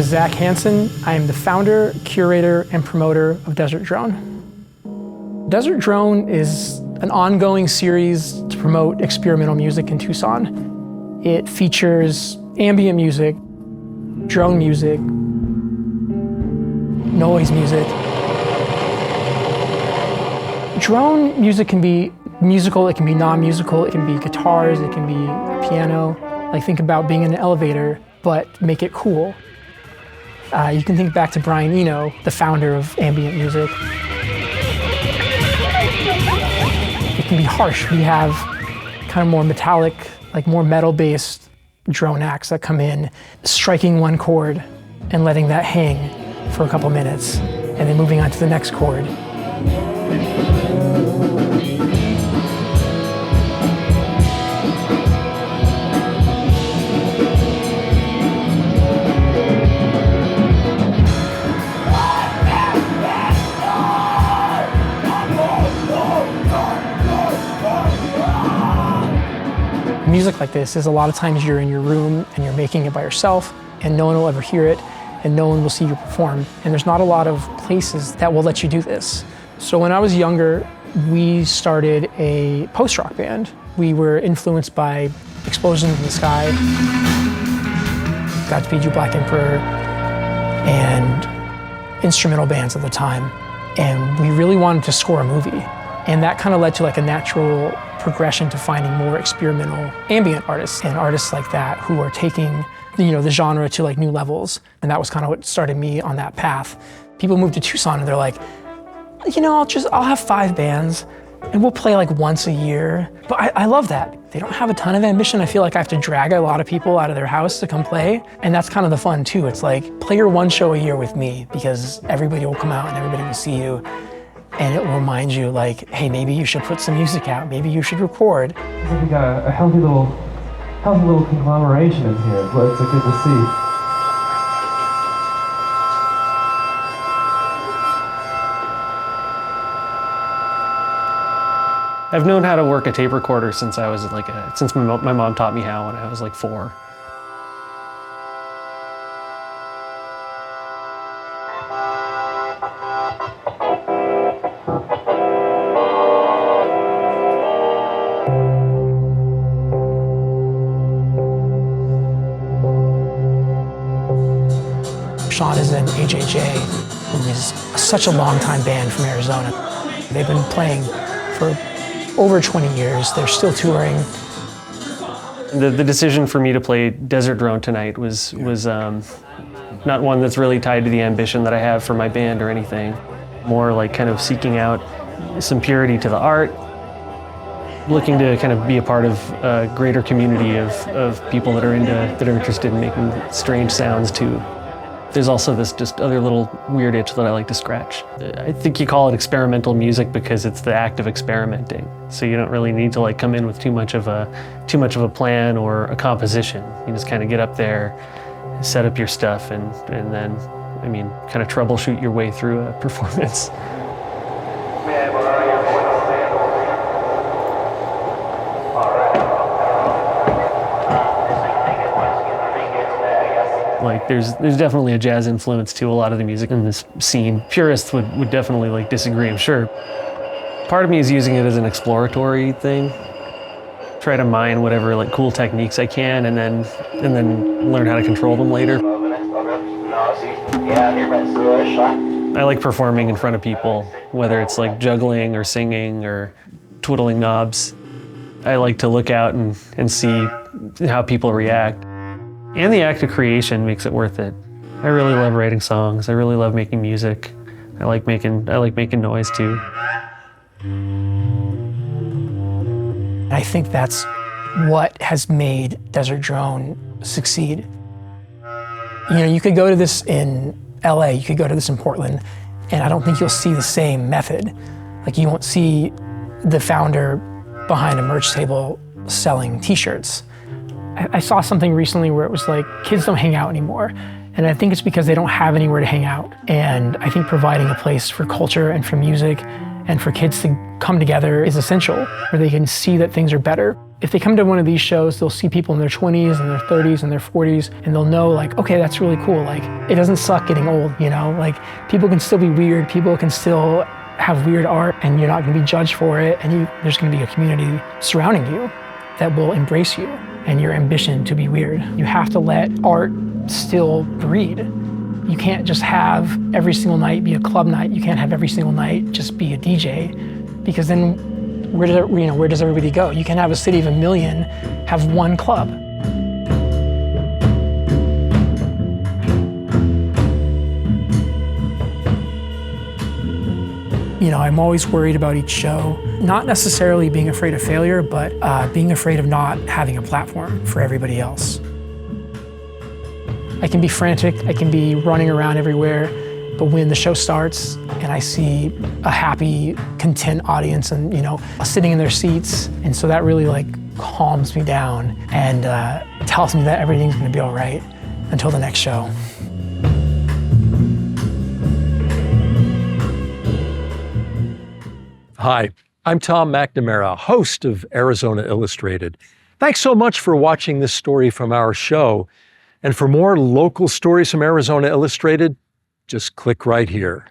is Zach Hansen. I am the founder, curator, and promoter of Desert Drone. Desert Drone is an ongoing series to promote experimental music in Tucson. It features ambient music, drone music, noise music. Drone music can be musical, it can be non-musical, it can be guitars, it can be piano. Like, think about being in an elevator, but make it cool. You can think back to Brian Eno, the founder of ambient music. It can be harsh. We have kind of more metallic, like more metal-based drone acts that come in, striking one chord and letting that hang for a couple minutes, and then moving on to the next chord. Music like this is a lot of times you're in your room and you're making it by yourself, and no one will ever hear it, and no one will see you perform. And there's not a lot of places that will let you do this. So when I was younger, we started a post-rock band. We were influenced by Explosions in the Sky, Godspeed You Black Emperor, and instrumental bands at the time. And we really wanted to score a movie. And that kind of led to like a natural progression to finding more experimental ambient artists and artists like that who are taking, you know, the genre to like new levels. And that was kind of what started me on that path. People move to Tucson and they're like, you know, I'll have 5 bands and we'll play like once a year. But I love that. They don't have a ton of ambition. I feel like I have to drag a lot of people out of their house to come play. And that's kind of the fun too. It's like, play your one show a year with me, because everybody will come out and everybody will see you. And it will remind you, like, hey, maybe you should put some music out. Maybe you should record. I think we got a healthy little conglomeration in here. It's good to see. I've known how to work a tape recorder since I was since my mom taught me how when I was like 4. Sean is in AJJ, who is such a long-time band from Arizona. They've been playing for over 20 years. They're still touring. The decision for me to play Desert Drone tonight was not one that's really tied to the ambition that I have for my band or anything. More like kind of seeking out some purity to the art, looking to kind of be a part of a greater community of people that are interested in making strange sounds too. There's also this just other little weird itch that I like to scratch. I think you call it experimental music because it's the act of experimenting. So you don't really need to like come in with too much of a plan or a composition. You just kind of get up there, set up your stuff, and then, I mean, kind of troubleshoot your way through a performance. Like there's definitely a jazz influence to a lot of the music in this scene. Purists would definitely like disagree, I'm sure. Part of me is using it as an exploratory thing. Try to mine whatever like cool techniques I can and then learn how to control them later. I like performing in front of people, whether it's like juggling or singing or twiddling knobs. I like to look out and see how people react. And the act of creation makes it worth it. I really love writing songs. I really love making music. I like making noise too. I think that's what has made Desert Drone succeed. You know, you could go to this in LA, you could go to this in Portland, and I don't think you'll see the same method. Like, you won't see the founder behind a merch table selling t-shirts. I saw something recently where it was like, kids don't hang out anymore. And I think it's because they don't have anywhere to hang out. And I think providing a place for culture and for music and for kids to come together is essential, where they can see that things are better. If they come to one of these shows, they'll see people in their 20s and their 30s and their 40s, and they'll know like, okay, that's really cool. Like, it doesn't suck getting old, you know? Like, people can still be weird, people can still have weird art, and you're not gonna be judged for it, and there's gonna be a community surrounding you that will embrace you and your ambition to be weird. You have to let art still breed. You can't just have every single night be a club night. You can't have every single night just be a DJ, because then where does everybody go? You can have a city of 1 million have one club. You know, I'm always worried about each show, not necessarily being afraid of failure, but being afraid of not having a platform for everybody else. I can be frantic, I can be running around everywhere, but when the show starts and I see a happy, content audience and, you know, sitting in their seats, and so that really like calms me down and tells me that everything's gonna be all right until the next show. Hi, I'm Tom McNamara, host of Arizona Illustrated. Thanks so much for watching this story from our show. And for more local stories from Arizona Illustrated, just click right here.